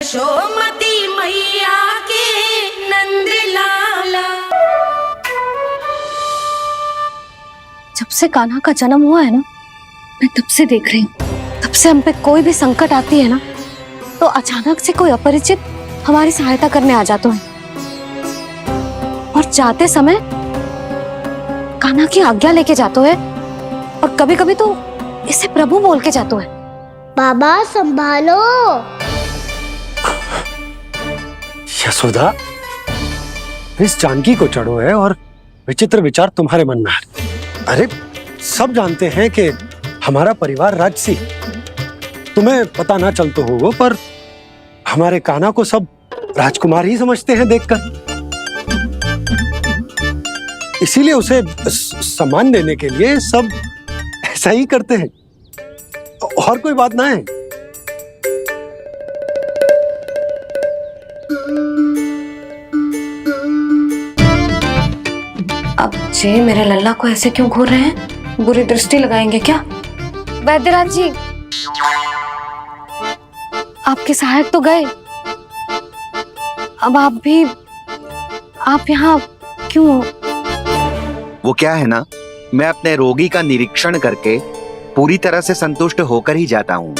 यशोमती मैया के नंद लाला। जब से कान्हा का जन्म हुआ है ना, मैं तब से देख रही हूँ, तब से हम पे कोई भी संकट आती है ना, तो अचानक से कोई अपरिचित हमारी सहायता करने आ जाते हैं और जाते समय कान्हा की आज्ञा लेके जाते हैं और कभी कभी तो इसे प्रभु बोल के जाते हैं। बाबा संभालो। यशोदा, इस जानकी को चढ़ो है और विचित्र विचार तुम्हारे मन में है। अरे सब जानते हैं कि हमारा परिवार राजसी, तुम्हें पता ना चलते हो वो, पर हमारे कान्हा को सब राजकुमार ही समझते हैं देखकर, इसीलिए उसे सम्मान देने के लिए सब ऐसा ही करते हैं, और कोई बात ना है। अब जे मेरे लल्ला को ऐसे क्यों घूर रहे हैं? बुरी दृष्टि लगाएंगे क्या? वैद्यराज जी, आपके सहायक तो गए, अब आप यहाँ क्यों? वो क्या है ना, मैं अपने रोगी का निरीक्षण करके पूरी तरह से संतुष्ट होकर ही जाता हूँ।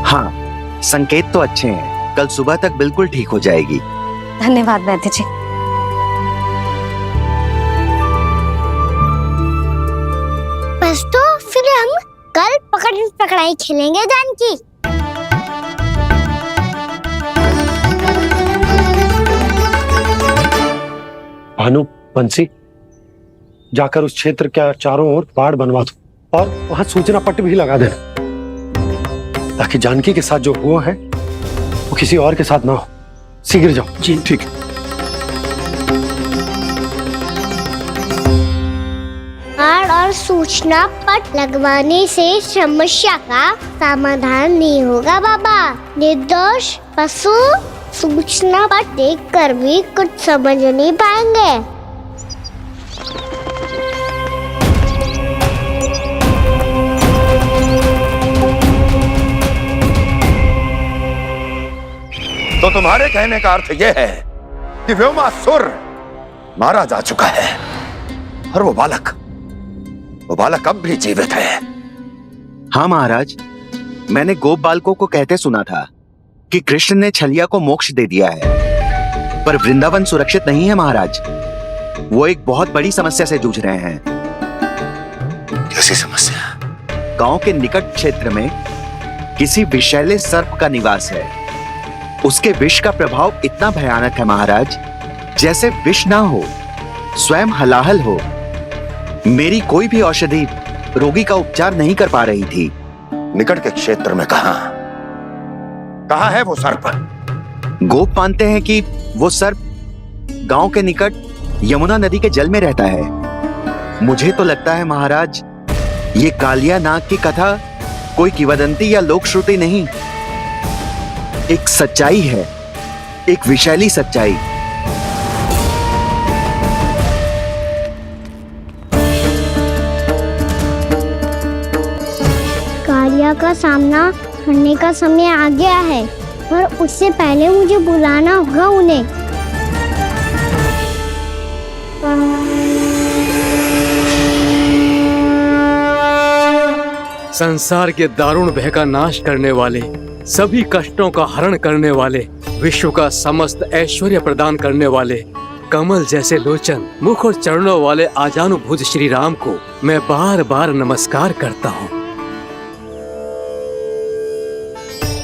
हाँ, संकेत तो अच्छे हैं, कल सुबह तक बिल्कुल ठीक हो जाएगी। धन्यवाद वैद्य जी। बस तो फिर हम कल पकड़ पकड़ाई खेलेंगे जानकी। भानु, बंसी, जाकर उस क्षेत्र के चारों ओर बाड़ बनवा दो और वहां सूचना पट्ट भी लगा देना, ताकि जानकी के साथ जो हुआ है वो किसी और के साथ ना हो। शीघ्र जाओ। जी ठीक है। बाड़ और सूचना पट लगवाने से समस्या का समाधान नहीं होगा बाबा। निर्दोष पशु सूचना पट देख कर भी कुछ समझ नहीं पाएंगे। तो तुम्हारे कहने का अर्थ यह है कि व्योमासुर मारा जा चुका है और वो बालक अब भी जीवित है। हाँ महाराज, मैंने गोप बालकों को कहते सुना था कि कृष्ण ने छलिया को मोक्ष दे दिया है, पर वृंदावन सुरक्षित नहीं है महाराज। वो एक बहुत बड़ी समस्या से जूझ रहे हैं। कैसी समस्या? गांव के निकट क्षेत्र में किसी विषैले सर्प का निवास है। उसके विष का प्रभाव इतना भयानक है महाराज, जैसे विष ना हो, स्वयं हलाहल हो। मेरी कोई भी औषधि रोगी का उपचार नहीं कर पा रही थी। निकट के क्षेत्र में कहाँ है वो सर्प? गोप मानते हैं कि वो सर्प गांव के निकट यमुना नदी के जल में रहता है। मुझे तो लगता है महाराज, ये कालिया नाग की कथा कोई किंवदंती या लोक श्रुति नहीं, एक सच्चाई है, एक विषैली सच्चाई। कालिया का सामना करने का समय आ गया है, पर उससे पहले मुझे बुलाना होगा उन्हें। संसार के दारुण भय का नाश करने वाले, सभी कष्टों का हरण करने वाले, विश्व का समस्त ऐश्वर्य प्रदान करने वाले, कमल जैसे लोचन, मुख और चरणों वाले आजानुभूत श्री राम को मैं बार बार नमस्कार करता हूँ।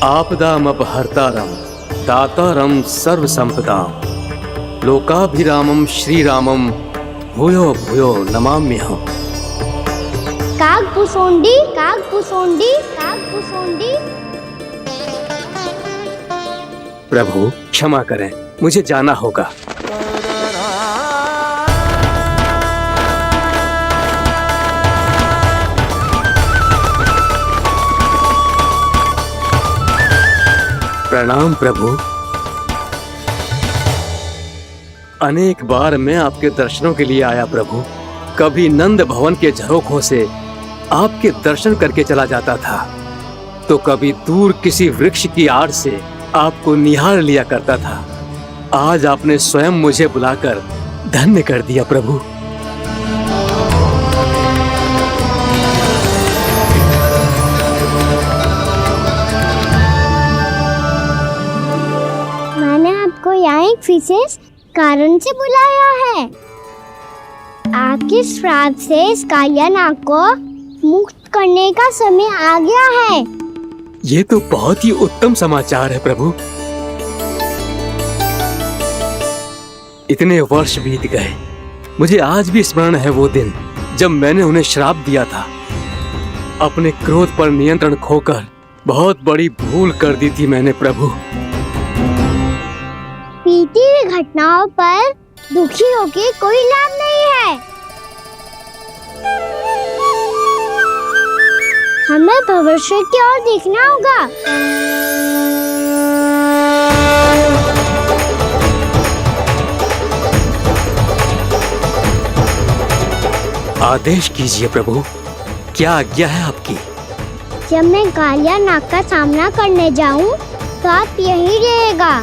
आपदामपहर्तारं दातारं सर्व संपदां लोकाभिरामं श्री रामं भूयो भूयो नमाम्यहम्। कागभूषोंडी कागभूषोंडी कागभूषोंडी। प्रभु क्षमा करें, मुझे जाना होगा। प्रणाम प्रभु। अनेक बार मैं आपके दर्शनों के लिए आया प्रभु। कभी नंद भवन के झरोखों से आपके दर्शन करके चला जाता था, तो कभी दूर किसी वृक्ष की आड़ से आपको निहार लिया करता था। आज आपने स्वयं मुझे बुलाकर धन्य कर दिया प्रभु। मैंने आपको यहाँ एक विशेष कारण से बुलाया है। आपके श्राप से इस कालिया नाग को मुक्त करने का समय आ गया है। ये तो बहुत ही उत्तम समाचार है प्रभु। इतने वर्ष बीत गए, मुझे आज भी स्मरण है वो दिन जब मैंने उन्हें श्राप दिया था। अपने क्रोध पर नियंत्रण खोकर बहुत बड़ी भूल कर दी थी मैंने प्रभु। बीती हुई घटनाओं पर दुखी होके कोई लाभ नहीं है। हमें भविष्य की ओर देखना होगा। आदेश कीजिए प्रभु, क्या आज्ञा है आपकी? जब मैं कालिया नाग का सामना करने जाऊं, तो आप यही रहेगा।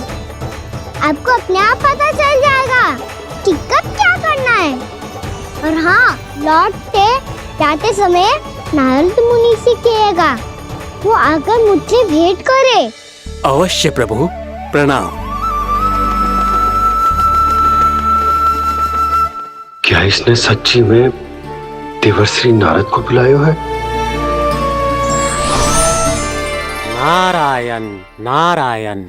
आपको अपने आप पता चल जाएगा कि कब क्या करना है। और हाँ, लौटते जाते समय नारद मुनि से कहिएगा, वो आकर मुझसे भेंट करे। अवश्य प्रभु, प्रणाम। क्या इसने सच्ची में देवर्षि नारद को बुलाया है? नारायण नारायण,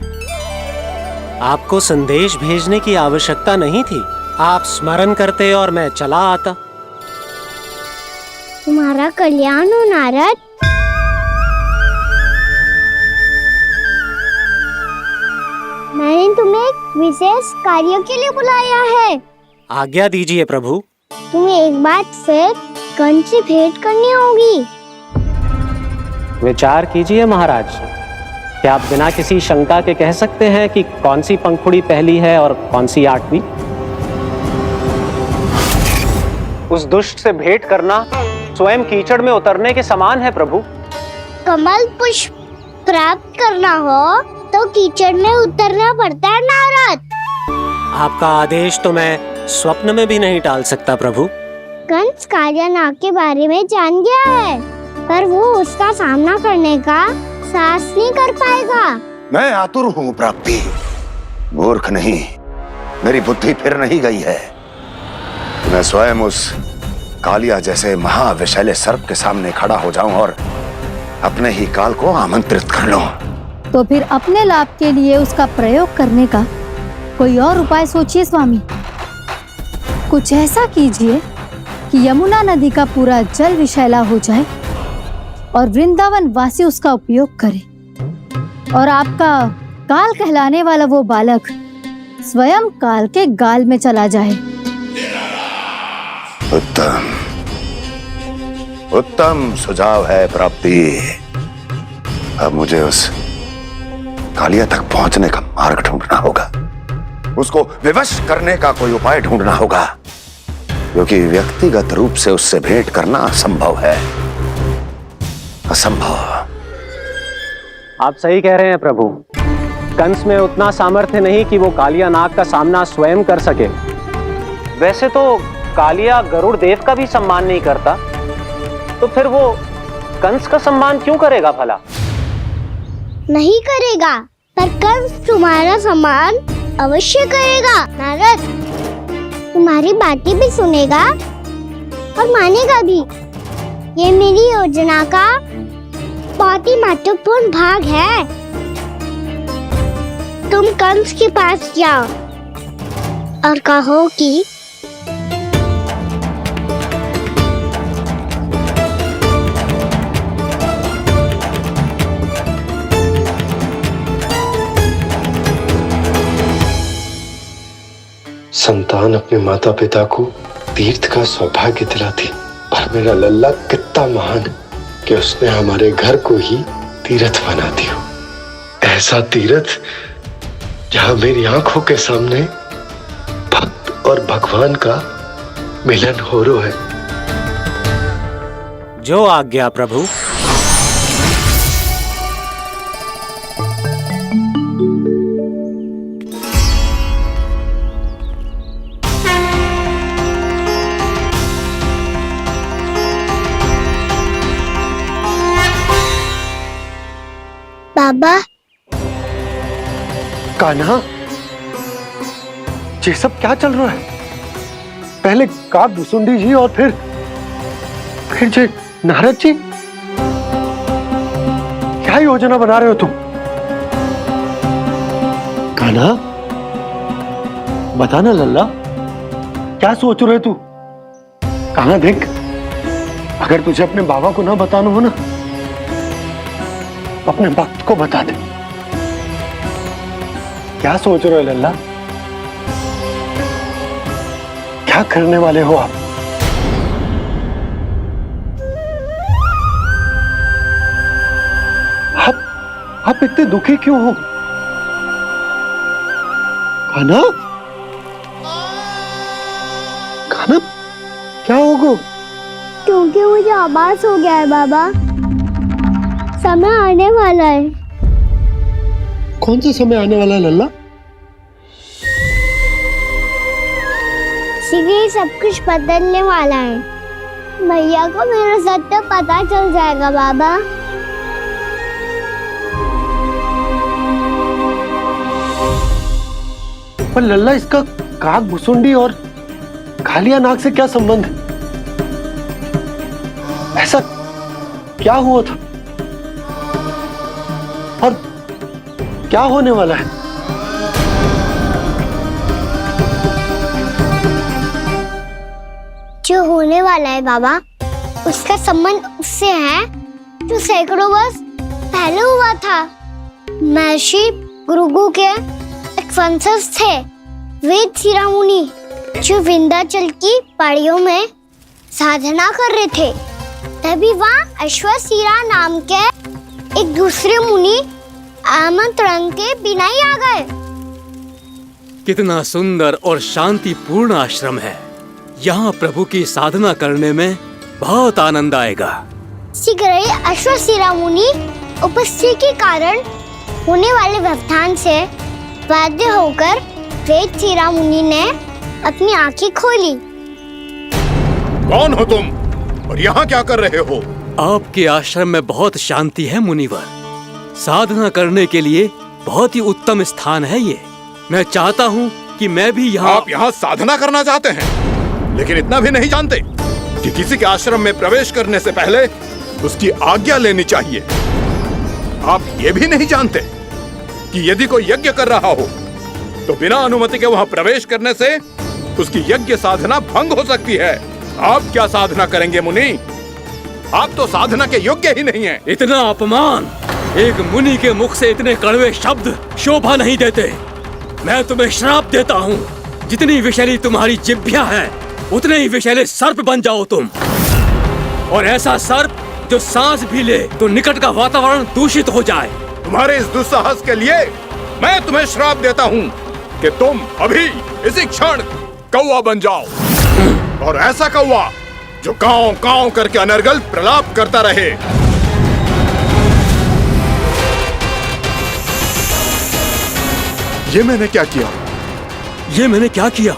आपको संदेश भेजने की आवश्यकता नहीं थी। आप स्मरण करते और मैं चला आता। तुम्हारा कल्याण हो नारद। मैंने तुम्हें एक विशेष कार्य के लिए बुलाया है। आज्ञा दीजिए प्रभु। तुम्हें एक बार फिर कंस से भेंट करनी होगी। विचार कीजिए महाराज, क्या आप बिना किसी शंका के कह सकते हैं कि कौन सी पंखुड़ी पहली है और कौन सी आठवीं? उस दुष्ट से भेंट करना स्वयं कीचड़ में उतरने के समान है प्रभु। कमल पुष्प प्राप्त करना हो तो कीचड़ में उतरना पड़ता है नारद। आपका आदेश तो मैं स्वप्न में भी नहीं टाल सकता प्रभु। कंस कालिया नाग के बारे में जान गया है, पर वो उसका सामना करने का साहस नहीं कर पाएगा। मैं आतुर हूँ प्राप्ति, मूर्ख नहीं। मेरी बुद्धि फिर नहीं गई है। मैं स्वयं उस कालिया जैसे महाविषैले सर्प के सामने खड़ा हो जाऊं और अपने ही काल को आमंत्रित कर लूं। तो फिर अपने लाभ के लिए उसका प्रयोग करने का कोई और उपाय सोचिए स्वामी। कुछ ऐसा कीजिए कि यमुना नदी का पूरा जल विषैला हो जाए और वृंदावन वासी उसका उपयोग करे, और आपका काल कहलाने वाला वो बालक स्वयं काल के गाल में चला जाए। उत्तम उत्तम सुझाव है प्राप्ति। अब मुझे उस कालिया तक पहुंचने का मार्ग ढूंढना होगा। उसको विवश करने का कोई उपाय ढूंढना होगा, क्योंकि व्यक्तिगत रूप से उससे भेंट करना असंभव है। असंभव। आप सही कह रहे हैं प्रभु। कंस में उतना सामर्थ्य नहीं कि वो कालिया नाग का सामना स्वयं कर सके। वैसे तो कालिया गरुड़ देव का भी सम्मान नहीं करता, तो फिर वो कंस का सम्मान क्यों करेगा भला? नहीं करेगा, पर कंस तुम्हारा सम्मान अवश्य करेगा नारद। तुम्हारी बातें भी सुनेगा और मानेगा भी। ये मेरी योजना का बहुत ही महत्वपूर्ण भाग है। तुम कंस के पास जाओ और कहो कि संतान अपने माता पिता को तीर्थ का सौभाग्य दिलाती, पर मेरा लल्ला कितना महान कि उसने हमारे घर को ही तीर्थ बना दिया। ऐसा तीर्थ जहां मेरी आंखों के सामने भक्त और भगवान का मिलन हो रो है। जो आज्ञा प्रभु। बाबा, कान्हा, ये सब क्या चल रहा है? पहले काक भुसुंडी जी और फिर जे नारद जी। क्या योजना बना रहे हो तुम? कान्हा, बताना लल्ला, क्या सोच रहे तू? कहां देख, अगर तुझे अपने बाबा को ना बताना हो ना, अपने भक्त को बता दे। क्या सोच रहे हो लल्ला? क्या करने वाले हो आप? आप इतने दुखी क्यों हो? कान्हा, कान्हा, क्या होगा? क्योंकि मुझे आभास हो गया है बाबा, समय आने वाला है। कौन सा समय आने वाला है लल्ला? शीघ्र सब कुछ बदलने वाला है। भैया को मेरा सत्य पता चल जाएगा बाबा। पर लल्ला, इसका काक भुसुंडी और कालिया नाग से क्या संबंध है? ऐसा क्या हुआ था और क्या होने वाला है? जो होने वाला है बाबा, उसका संबंध उससे है जो सैकड़ों वर्ष पहले हुआ था। महर्षि भृगु के एक वंशज थे वेद शिरोमणि, जो विंध्याचल की पहाड़ियों में साधना कर रहे थे। तभी वहाँ अश्वशिरा नाम के एक दूसरे मुनि आमंत्रण के बिना ही आ गए। कितना सुंदर और शांतिपूर्ण आश्रम है। यहाँ प्रभु की साधना करने में बहुत आनंद आएगा। शीघ्र ही अश्वशिरा मुनि उपस्थिति के कारण होने वाले व्यवधान से बाध्य होकर वेद शिरोमणि ने अपनी आंखें खोली। कौन हो तुम और यहाँ क्या कर रहे हो? आपके आश्रम में बहुत शांति है मुनिवर। साधना करने के लिए बहुत ही उत्तम स्थान है ये। मैं चाहता हूँ कि मैं भी यहाँ। आप यहाँ साधना करना चाहते हैं, लेकिन इतना भी नहीं जानते कि किसी के आश्रम में प्रवेश करने से पहले उसकी आज्ञा लेनी चाहिए। आप ये भी नहीं जानते कि यदि कोई यज्ञ कर रहा हो तो बिना अनुमति के वहाँ प्रवेश करने से उसकी यज्ञ साधना भंग हो सकती है। आप क्या साधना करेंगे मुनि? आप तो साधना के योग्य ही नहीं हैं। इतना अपमान! एक मुनि के मुख से इतने कड़वे शब्द शोभा नहीं देते। मैं तुम्हें श्राप देता हूँ, जितनी विषैली तुम्हारी जिह्वा है उतने ही विषैले सर्प बन जाओ तुम। और ऐसा सर्प जो सांस भी ले तो निकट का वातावरण दूषित हो जाए। तुम्हारे इस दुस्साहस के लिए मैं तुम्हें श्राप देता हूँ कि तुम अभी इसी क्षण कौवा बन जाओ, और ऐसा कौवा जो कांव कांव करके अनर्गल प्रलाप करता रहे। ये मैंने क्या किया? ये मैंने क्या किया?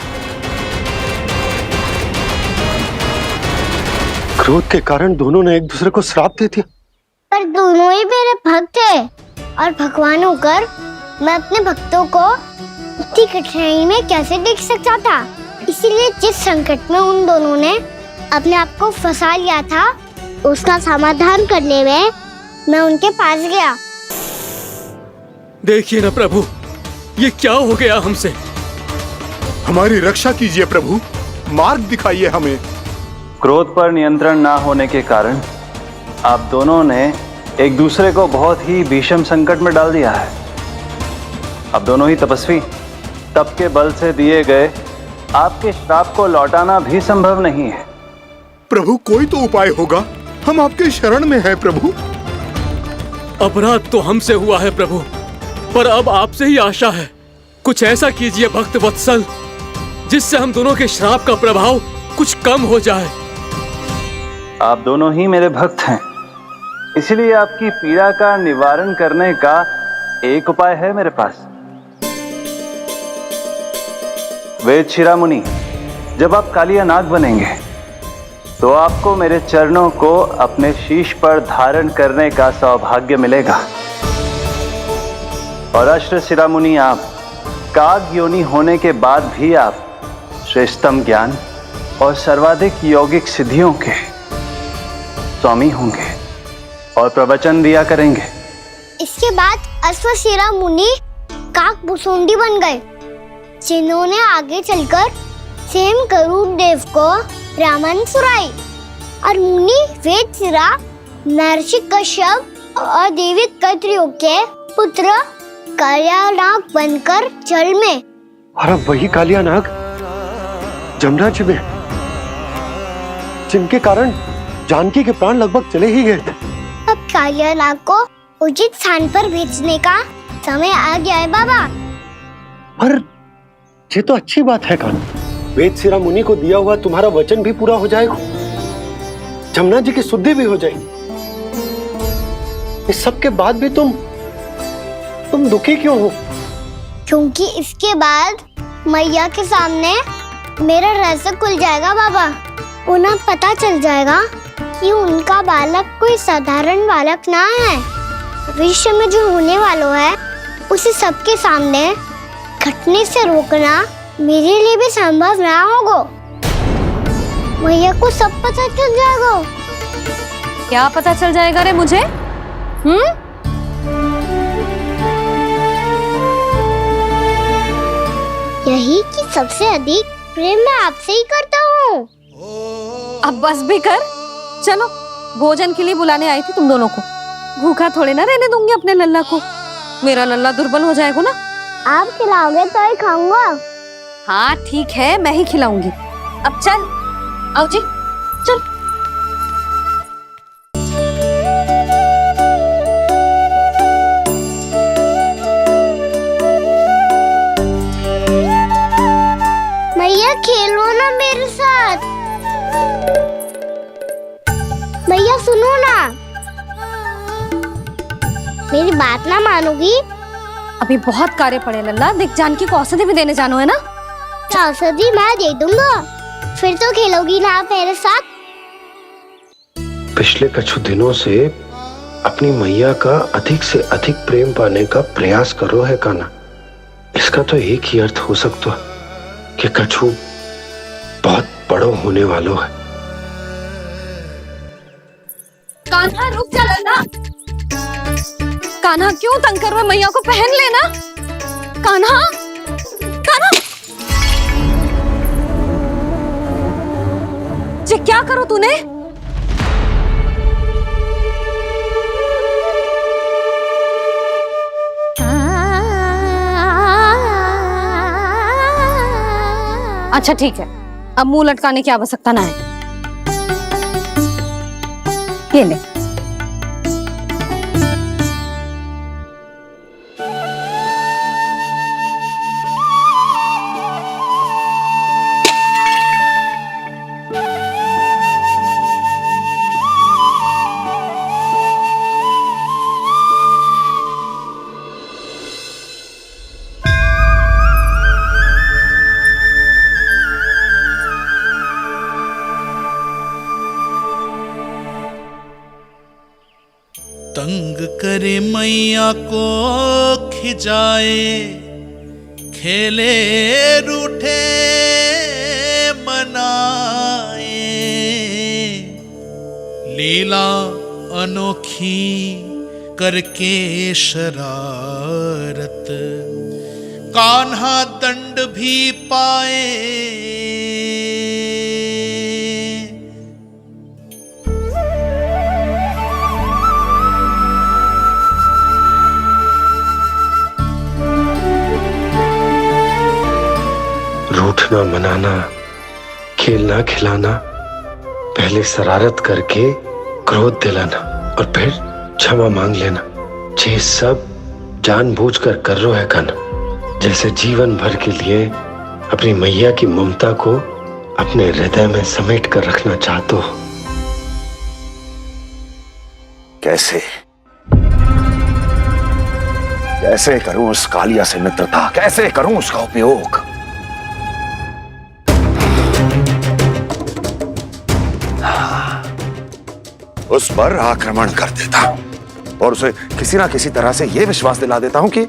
क्रोध के कारण दोनों ने एक दूसरे को श्राप दे दिया। पर दोनों ही मेरे भक्त थे, और भगवान होकर मैं अपने भक्तों को इतनी कठिनाई में कैसे देख सकता था। इसीलिए जिस संकट में उन दोनों ने अपने आप को फंसा लिया था, उसका समाधान करने में मैं उनके पास गया। देखिए ना प्रभु, ये क्या हो गया हमसे? हमारी रक्षा कीजिए प्रभु, मार्ग दिखाइए हमें। क्रोध पर नियंत्रण ना होने के कारण आप दोनों ने एक दूसरे को बहुत ही भीषण संकट में डाल दिया है। आप दोनों ही तपस्वी, तप के बल से दिए गए आपके श्राप को लौटाना भी संभव नहीं है। प्रभु, कोई तो उपाय होगा, हम आपके शरण में हैं प्रभु। अपराध तो हमसे हुआ है प्रभु, पर अब आपसे ही आशा है। कुछ ऐसा कीजिए भक्त वत्सल जिससे हम दोनों के श्राप का प्रभाव कुछ कम हो जाए। आप दोनों ही मेरे भक्त हैं, इसलिए आपकी पीड़ा का निवारण करने का एक उपाय है मेरे पास। वेद शिरामुनि, जब आप कालिया नाग बनेंगे तो आपको मेरे चरणों को अपने शीश पर धारण करने का सौभाग्य मिलेगा। और अश्र शिरामुनि, आप काग योनि होने के बाद भी आप श्रेष्ठतम ज्ञान और सर्वाधिक यौगिक सिद्धियों के स्वामी होंगे और प्रवचन दिया करेंगे। इसके बाद अश्वशिरा मुनि काक भुसुंडी बन गए, जिन्होंने आगे चलकर स्वयं गरुड़ देव को रामायण सुनाई। और मुनि वेदशिरा महर्षि कश्यप और देवी कत्रियों के पुत्र कालिया नाग बनकर जल में, और अब वही कालिया नाग जमराज्य में, जिनके कारण जानकी के प्राण लगभग चले ही गए थे। अब कालिया नाग को उचित स्थान पर भेजने का समय आ गया है बाबा। पर ये तो अच्छी बात है कान्हा, वेदशिरा मुनि को दिया हुआ तुम्हारा वचन भी पूरा हो जाएगा, जमुना जी की शुद्धि भी हो जाएगी। इस सब के बाद भी तुम दुखी क्यों हो? क्योंकि इसके बाद मैया के सामने मेरा रहस्य खुल जाएगा बाबा। उन्हें पता चल जाएगा कि उनका बालक कोई साधारण बालक ना है। भविष्य में जो होने वाला है उसे सबके सामने घटने से रोकना मेरे लिए भी संभव ना होगा। मैया को सब पता चल जाएगा। क्या पता चल जाएगा रे मुझे? यही कि सबसे अधिक प्रेम मैं आपसे ही करता हूँ। अब बस भी कर, चलो भोजन के लिए बुलाने आई थी तुम दोनों को। भूखा थोड़े ना रहने दूंगी अपने लल्ला को, मेरा लल्ला दुर्बल हो जाएगा ना। आप खिलाओगे तो ही खाऊंगा। हाँ ठीक है, मैं ही खिलाऊंगी। अब चल, आओ जी चल। मैया खेलो ना मेरे साथ। मैया सुनो ना, मेरी बात ना मानोगी? अभी बहुत कार्य पड़े लल्ला, देख जानकी को औषधि भी देने जानो है ना। औषधि मैं दे दूंगा, फिर तो खेलोगी ना आप मेरे साथ। पिछले कुछ दिनों से अपनी मैया का अधिक से अधिक प्रेम पाने का प्रयास करो है कान्हा। इसका तो एक ही अर्थ हो सकता है कि कछु बहुत बड़ो होने वाला है। कान्हा रुक जा लल्ला। कान्हा क्यों तंग कर रहा है? मैया को पहन लेना। कान्हा, कान्हा, ये क्या करो तूने? अच्छा ठीक है, अब मुंह लटकाने की आवश्यकता ना है। ये ले। तंग करे मैया को खिजाए, खेले रूठे मनाए, लीला अनोखी करके शरारत, कान्हा दंड भी पाए। रूठना मनाना, खेलना खिलाना, पहले शरारत करके क्रोध दिलाना और फिर क्षमा मांग लेना, ये सब जानबूझकर कर रहे है कान्हा। जैसे जीवन भर के लिए अपनी मैया की ममता को अपने हृदय में समेट कर रखना चाहते हो। कैसे कैसे करूं उस कालिया से मित्रता, कैसे करूं उसका उपयोग? उस पर आक्रमण कर देता हूं और उसे किसी ना किसी तरह से यह विश्वास दिला देता हूं कि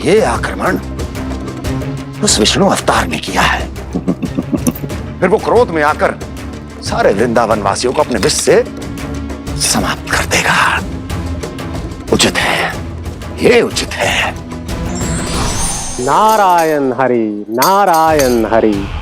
यह आक्रमण उस विष्णु अवतार ने किया है। फिर वो क्रोध में आकर सारे वृंदावन वासियों को अपने विष से समाप्त कर देगा। उचित है, ये उचित है। नारायण हरि, नारायण हरि।